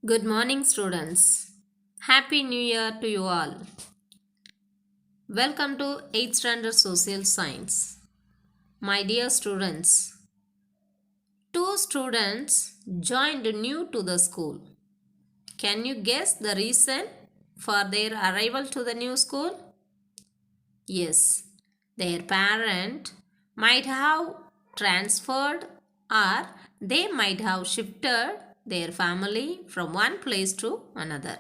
Good morning, students. Happy New Year to you all. Welcome to 8th Standard Social Science. My dear students, two students joined new to the school. Can you guess the reason for their arrival to the new school? Yes, their parent might have transferred or they might have shifted their family from one place to another.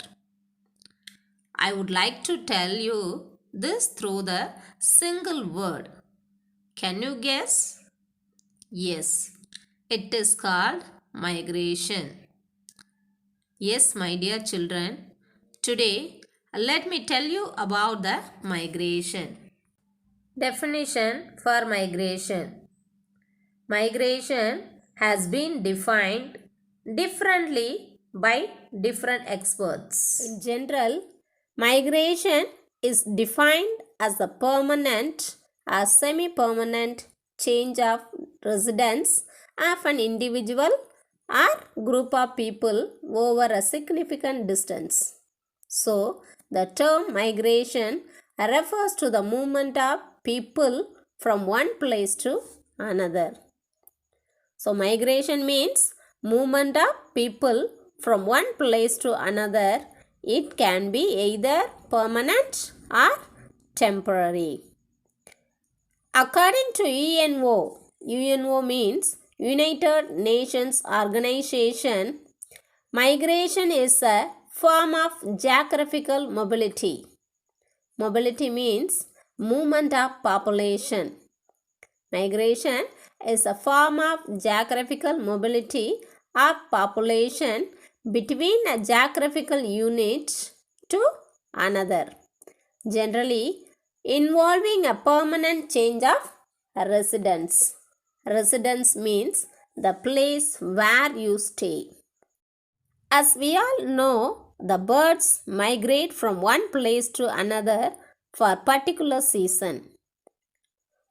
I would like to tell you this through the single word. Can you guess? Yes, it is called migration. Yes, my dear children, today let me tell you about the migration. Definition for migration. Migration has been defined differently by different experts. In general, migration is defined as a permanent or semi-permanent change of residence of an individual or group of people over a significant distance. So, the term migration refers to the movement of people from one place to another. So, migration means movement of people from one place to another. It can be either permanent or temporary. According to UNO means United Nations Organization, migration is a form of geographical mobility. Mobility means movement of population. Migration is a form of geographical mobility of population between a geographical unit to another, generally involving a permanent change of residence. Residence means the place where you stay. As we all know, the birds migrate from one place to another for a particular season.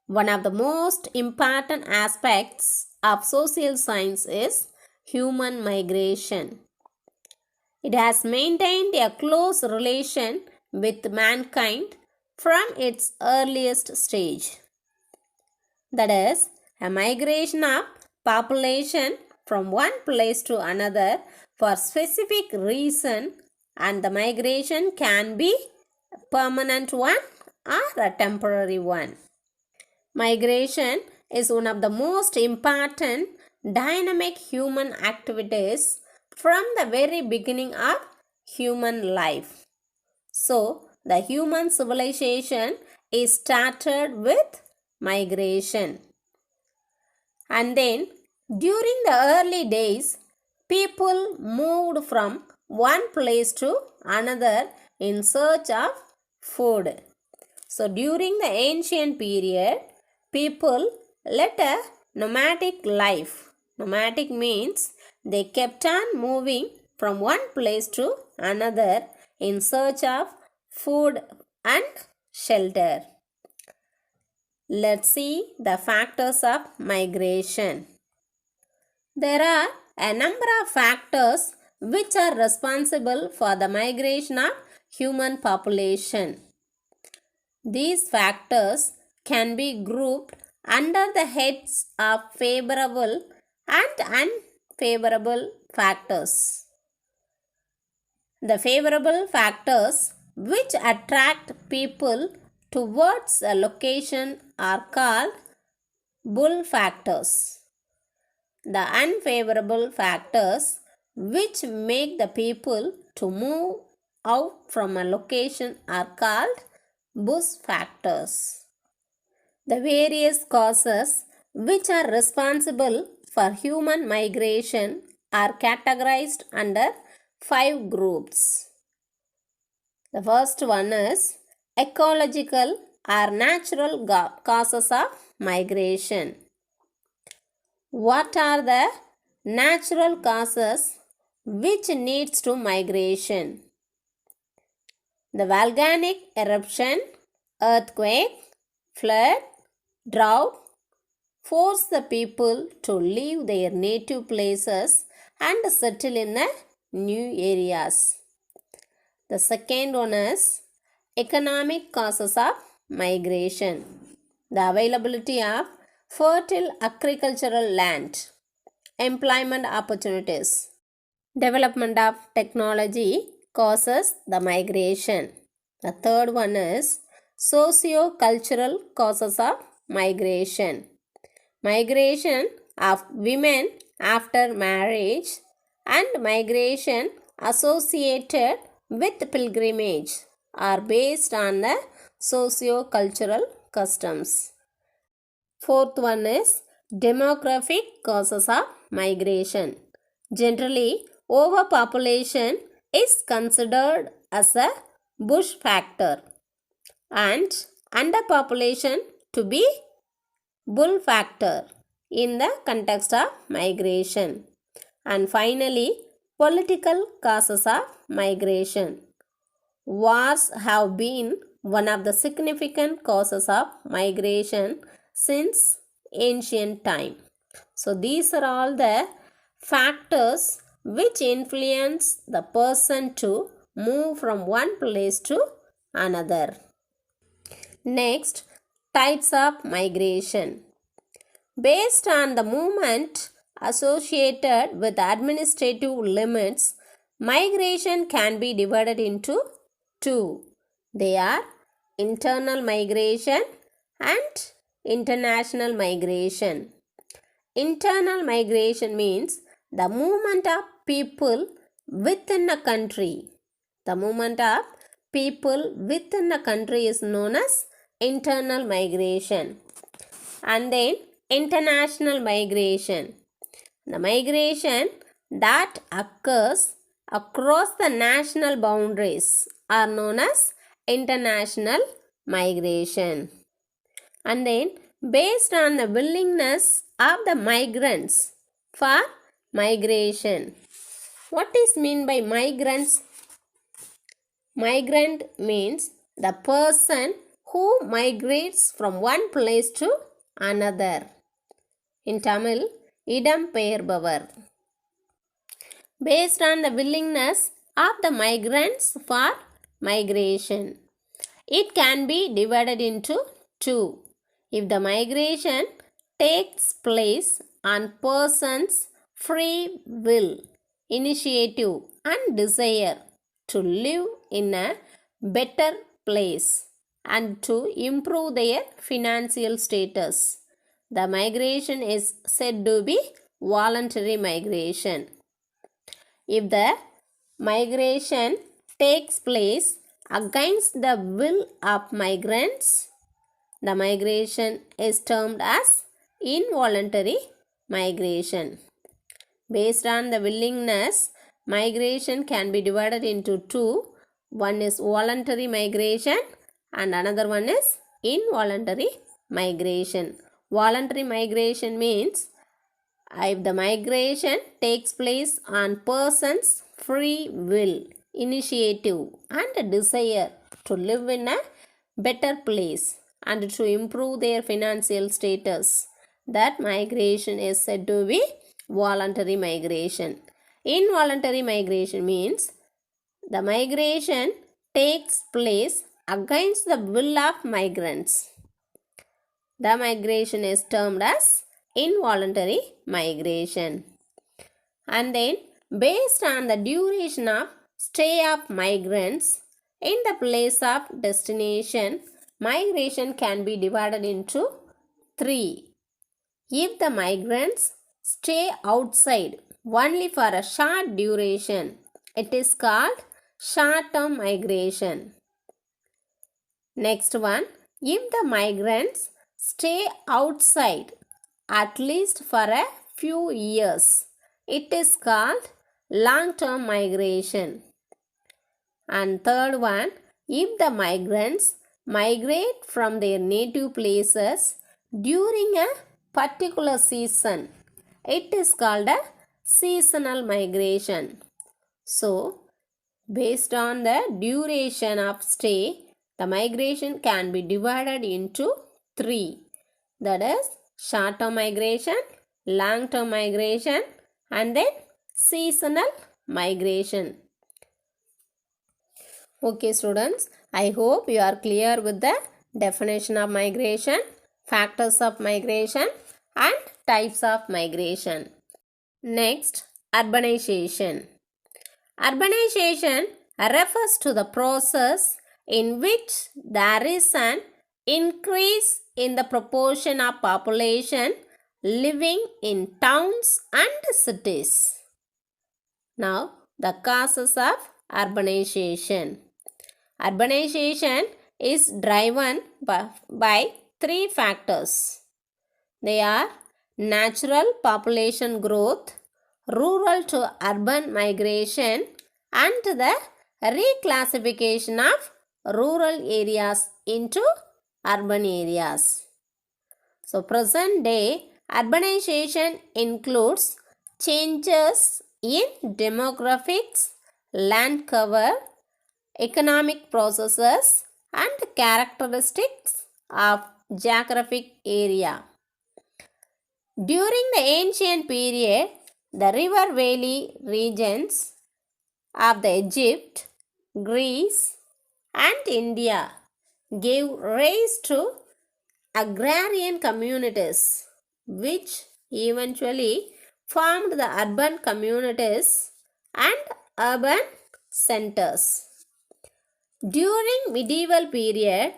One of the most important aspects of social science is human migration. It has maintained a close relation with mankind from its earliest stage. That is, a migration of population from one place to another for specific reason, and the migration can be a permanent one or a temporary one. Migration is one of the most important dynamic human activities from the very beginning of human life. So, the human civilization is started with migration. And then, during the early days, people moved from one place to another in search of food. So, during the ancient period, people led a nomadic life. Nomadic means they kept on moving from one place to another in search of food and shelter. Let's see the factors of migration. There are a number of factors which are responsible for the migration of human population. These factors can be grouped under the heads of favorable and unfavorable factors. The favorable factors which attract people towards a location are called pull factors. The unfavorable factors which make the people to move out from a location are called push factors. The various causes which are responsible for human migration are categorized under 5 groups. The first one is ecological or natural causes of migration. What are the natural causes which leads to migration? The volcanic eruption, earthquake, flood, drought force the people to leave their native places and settle in a new areas. The second one is economic causes of migration. The availability of fertile agricultural land, employment opportunities, development of technology causes the migration. The third one is socio-cultural causes of migration. Migration of women after marriage and migration associated with pilgrimage are based on the socio-cultural customs. Fourth one is demographic causes of migration. Generally, overpopulation is considered as a bush factor and underpopulation to be bull factor in the context of migration. And finally, political causes of migration. Wars have been one of the significant causes of migration since ancient time. So these are all the factors which influence the person to move from one place to another. Next, types of migration. Based on the movement associated with administrative limits, migration can be divided into two. They are internal migration and international migration. Internal migration means the movement of people within a country. The movement of people within a country is known as internal migration. And then international migration. The migration that occurs across the national boundaries are known as international migration. And then based on the willingness of the migrants for migration. What is meant by migrants? Migrant means the person who migrates from one place to another. In Tamil, idam பெயர்பவர். Based on the willingness of the migrants for migration. It can be divided into two. If the migration takes place on person's free will, initiative and desire to live in a better place and to improve their financial status, the migration is said to be voluntary migration. If the migration takes place against the will of migrants, the migration is termed as involuntary migration. Based on the willingness, migration can be divided into two. One is voluntary migration and another one is involuntary migration. Voluntary migration means if the migration takes place on person's free will, initiative and desire to live in a better place and to improve their financial status, that migration is said to be voluntary migration. Involuntary migration means the migration takes place against the will of migrants. The migration is termed as involuntary migration. And then based on the duration of stay of migrants in the place of destination, migration can be divided into three. If the migrants stay outside only for a short duration, it is called short-term migration. Next one, if the migrants stay outside at least for a few years, it is called long-term migration. And third one, if the migrants migrate from their native places during a particular season, it is called a seasonal migration. So, based on the duration of stay, the migration can be divided into three. That is short-term migration, long-term migration and then seasonal migration. Okay students, I hope you are clear with the definition of migration, factors of migration and types of migration. Next, urbanization. Urbanization refers to the process in which there is an increase in the proportion of population living in towns and cities. Now, the causes of urbanization. Urbanization is driven by three factors. They are natural population growth, rural to urban migration, and the reclassification of rural areas into urban areas. So, present day urbanization includes changes in demographics, land cover, economic processes, and characteristics of geographic area. During the ancient period, the river valley regions of the Egypt, Greece, and India gave rise to agrarian communities, which eventually formed the urban communities and urban centers. During medieval period,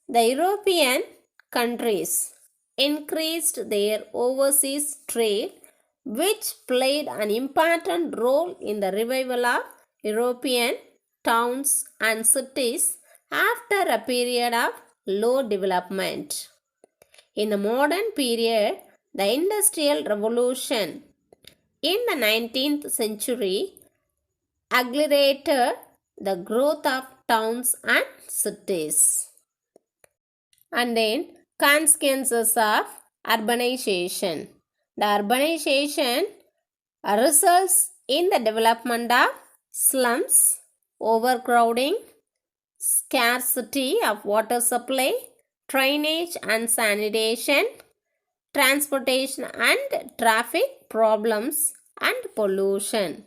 the European countries increased their overseas trade, which played an important role in the revival of European towns and cities after a period of low development. In the modern period, the Industrial Revolution in the 19th century accelerated the growth of towns and cities. And then consequences of urbanization. The urbanization results in the development of slums, overcrowding, scarcity of water supply, drainage and sanitation, transportation and traffic problems, and pollution.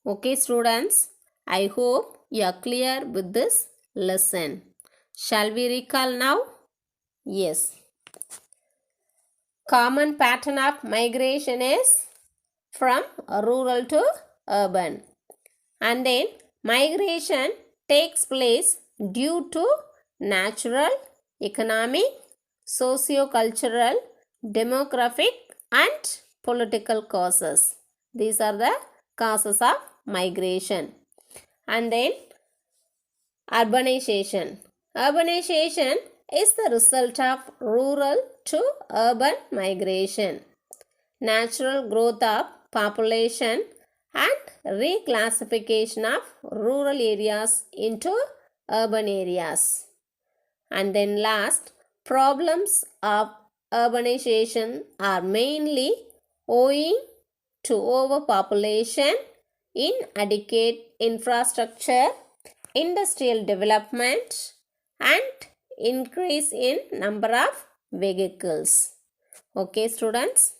Okay students, I hope you are clear with this lesson. Shall we recall now? Yes. Common pattern of migration is from rural to urban. And then migration takes place due to natural, economic, socio-cultural, demographic and political causes. These are the causes of migration. And then urbanization. Urbanization is the result of rural to urban migration, natural growth of population and reclassification of rural areas into urban areas. And then last, problems of urbanization are mainly owing to overpopulation, inadequate infrastructure, industrial development, and increase in number of vehicles. Okay students,